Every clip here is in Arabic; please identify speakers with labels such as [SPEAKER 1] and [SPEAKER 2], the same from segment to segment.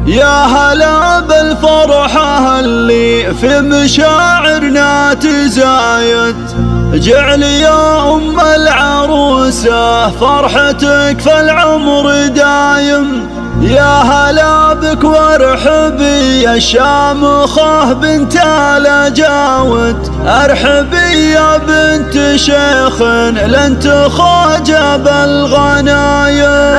[SPEAKER 1] يا هلا بالفرحة اللي في مشاعرنا تزايد، جعل يا أم العروسة فرحتك في العمر دايم. يا هلا بك وارحبي يا الشامخة بنت الجاود، ارحبي يا بنت شيخ لن تخاجى بالغنايم.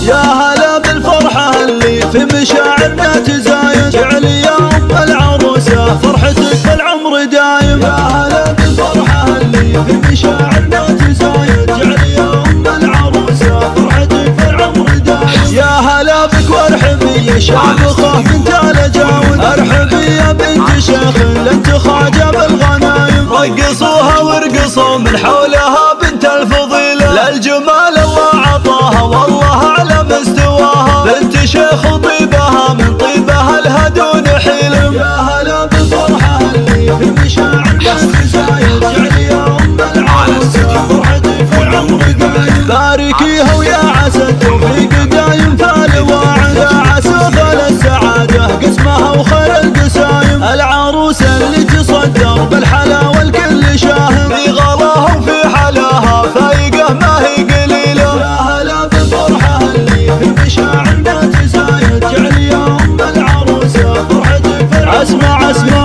[SPEAKER 1] يا هلا بالفرحة اللي في مشاعرنا تزايد، جعل يا أم العروسة فرحتك في العمر دايم. يا هلا بالفرحة اللي في مشاعرنا تزايد، جعل يا أم العروسة فرحتك في العمر دايم. يا هلا بك وارحبي يا شامخة بنت الجاود، ارحبي يا بنت شيخ لن تخاجى بالغنايم. رقصوها وارقصوا من حولها بنت الفضيلة، للجمال الله عطاها والله على مستواها، بنت شيخ طيبها من طيبها لها دون حلم. يا هلا بالفرحة اللي في مشاعرنا تزايد، جعل يا أم العروسة فرحتك في العمر دايم. باركيها ويا عسى التوفيق دايم في الواعد، يا عسى خير السعادة قسمها وخير القسايم. العروسة اللي تصدر بالحلا والكل شاهم، في غلاها وفي حلاها فايقة ما هي قليلة. يا هلا بالفرحة اللي في مشاعرنا تزايد، جعل يا أم العروسة فرحتك في العمر. اسمع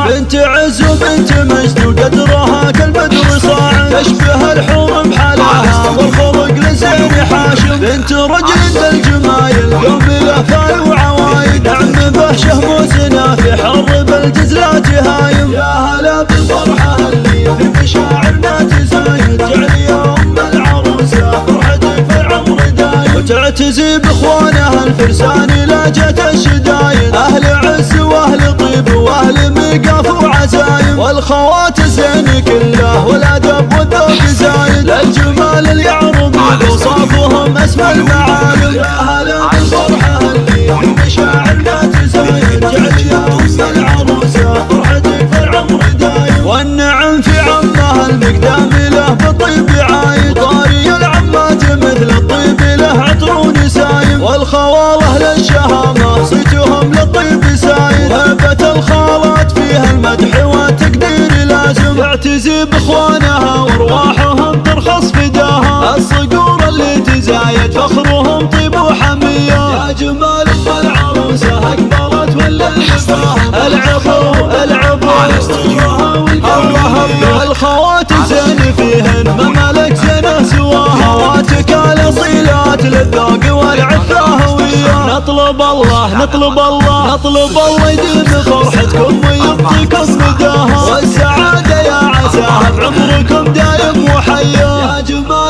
[SPEAKER 1] بنت عز وبنت مجد وقدرها كالبدر صاعد، تشبه الحور بحلاها والخلق لزين حاشم. بنت رجل الجمايل قوم له فال وعوايد، نعم بهشه موزنه في حر بالجزلات هايم. يا هلا بالفرحة اللي في مشاعرنا تزايد، جعل يا أم العروسة فرحتك في العمر دايم. وتعتزي باخوانها الفرسان لا جت الشدايد، اهل عز واهل طيب واهل مقاف وعزايم. والخوات الزين كله والادب والذوق زايد، للجمال اليعرب اوصافهم اسمى المعالم. يا هلا بالفرحة اللي في مشاعرنا تزايد، جعل يا أم العروسة فرحتك في العمر دايم. والنعم في عمها المقدام له بالطيب عايد، طاري العمات مثل الطيب له عطر ونسايم. والخواله للشهامة صيتهم للطيب سايد، هبة الخالات فيها المدح والتقدير لازم. تعتزي باخوانها وارواحهم ترخص فداها، الصقور اللي تزايد فخرهم طيب وحمية. يا جمال ام العروسة اقبلت ولا النفاها، العبوا الخوات زين فيهن ما ملك زين سواها، خواتك الاصيلات للذوق والعفة هوية. نطلب الله يديم فرحتكم ويعطيكم مداها، والسعادة يا عساها بعمركم دايم وحيا. يا جمال